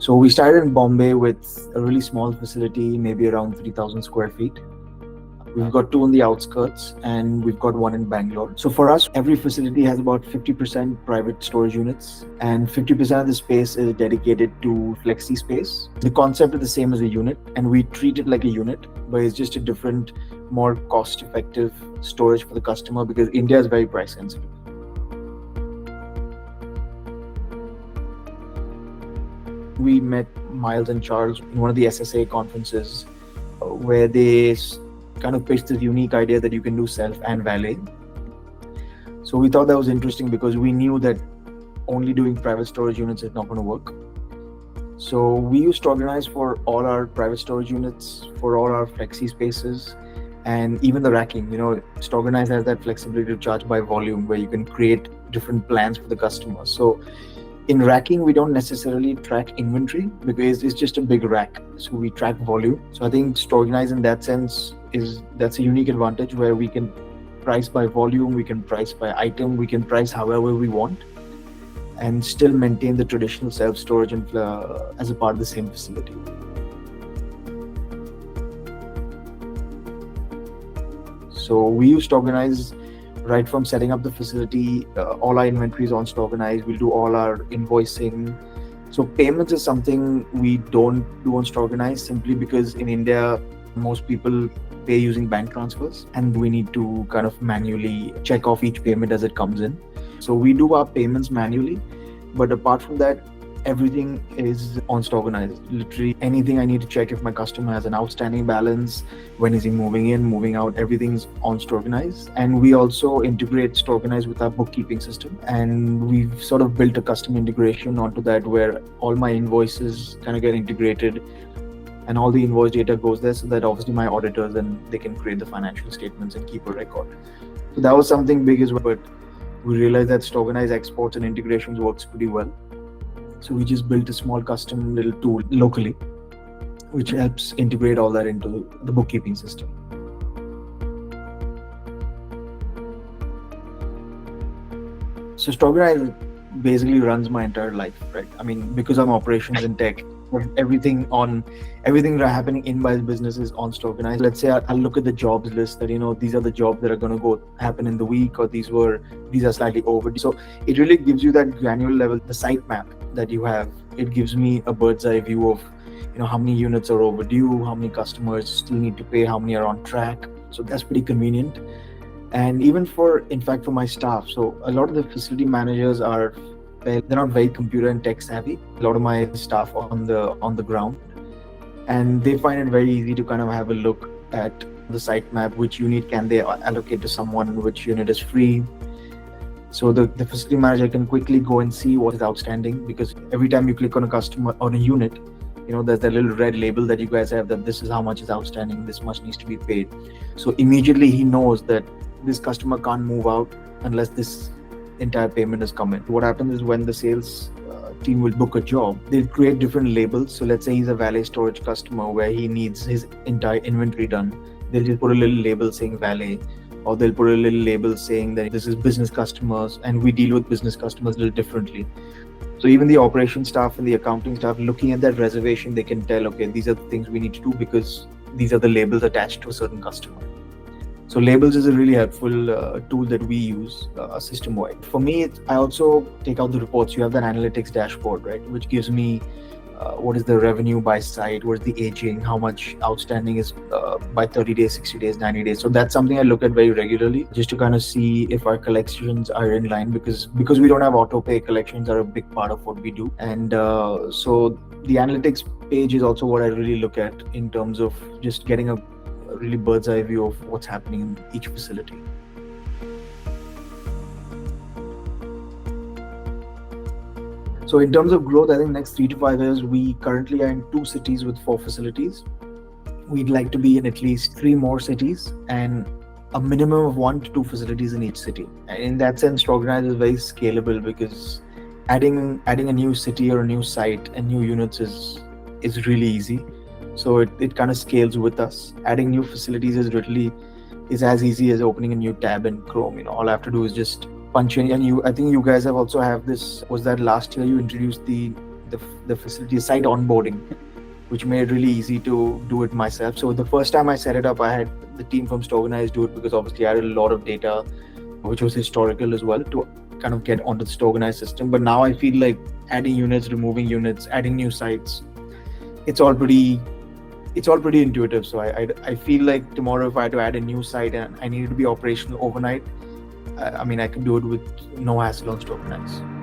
So we started in Bombay with a really small facility, maybe around 3,000 square feet. We've got two on the outskirts and we've got one in Bangalore. So for us, every facility has about 50% private storage units and 50% of the space is dedicated to flexi space. The concept is the same as a unit and we treat it like a unit, but it's just a different, more cost-effective storage for the customer because India is very price sensitive. We met Miles and Charles in one of the SSA conferences where they kind of pitched this unique idea that you can do self and valet. So we thought that was interesting because we knew that only doing private storage units is not going to work. So we use Storeganise for all our private storage units, for all our flexi spaces, and even the racking. Storeganise has that flexibility to charge by volume where you can create different plans for the customer. So in racking, we don't necessarily track inventory because it's just a big rack. So we track volume. So I think Storeganise in that sense that's a unique advantage where we can price by volume, we can price by item, we can price however we want and still maintain the traditional self-storage and as a part of the same facility. So we use Storeganise right from setting up the facility. All our inventory is on Storeganise. We'll do all our invoicing. So payments is something we don't do on Storeganise simply because in India, most people pay using bank transfers and we need to kind of manually check off each payment as it comes in. So we do our payments manually, but apart from that, everything is on Storeganise. Literally anything I need to check if my customer has an outstanding balance, when is he moving in, moving out, everything's on Storeganise. And we also integrate Storeganise with our bookkeeping system. And we've sort of built a custom integration onto that where all my invoices kind of get integrated and all the invoice data goes there so that obviously my auditors and they can create the financial statements and keep a record. So that was something big as well, but we realized that Storeganise exports and integrations works pretty well. So we just built a small custom little tool locally, which helps integrate all that into the bookkeeping system. So Storeganise basically runs my entire life, right? I mean, because I'm operations in tech, everything happening in my business is on Storeganise. Let's say I'll look at the jobs list that, these are the jobs that are going to go happen in the week, or these are slightly overdue. So it really gives you that granular level, the site map that you have. It gives me a bird's eye view of, how many units are overdue, how many customers still need to pay, how many are on track. So that's pretty convenient. And even for my staff. So a lot of the facility managers they're not very computer and tech savvy. A lot of my staff on the ground, and they find it very easy to kind of have a look at the site map, which unit can they allocate to someone, which unit is free. So the facility manager can quickly go and see what is outstanding, because every time you click on a customer on a unit, there's that little red label that you guys have that this is how much is outstanding, this much needs to be paid. So immediately he knows that this customer can't move out unless this entire payment is coming. What happens is when the sales team will book a job, they'll create different labels. So let's say he's a Valet storage customer where he needs his entire inventory done. They'll just put a little label saying Valet, or they'll put a little label saying that this is business customers, and we deal with business customers a little differently. So even the operations staff and the accounting staff looking at that reservation, they can tell, okay, these are the things we need to do because these are the labels attached to a certain customer. So labels is a really helpful tool that we use system-wide. For me, I also take out the reports. You have that analytics dashboard, right, which gives me what is the revenue by site, what is the aging, how much outstanding is by 30 days, 60 days, 90 days. So that's something I look at very regularly just to kind of see if our collections are in line, because we don't have auto pay, collections are a big part of what we do. And so the analytics page is also what I really look at in terms of just getting a really bird's eye view of what's happening in each facility. So in terms of growth, I think next 3 to 5 years, we currently are in 2 cities with 4 facilities. We'd like to be in at least 3 more cities and a minimum of 1 to 2 facilities in each city. And in that sense, Storeganise is very scalable because adding a new city or a new site and new units is really easy. So it kind of scales with us. Adding new facilities is as easy as opening a new tab in Chrome. All I have to do is just punch in. And I think you guys have also have this. Was that last year you introduced the the facility site onboarding, which made it really easy to do it myself. So the first time I set it up, I had the team from Storeganise do it because obviously I had a lot of data, which was historical as well, to kind of get onto the Storeganise system. But now I feel like adding units, removing units, adding new sites, it's all pretty intuitive. So I feel like tomorrow if I had to add a new site and I needed to be operational overnight, I mean I can do it with no hassle on Storeganise.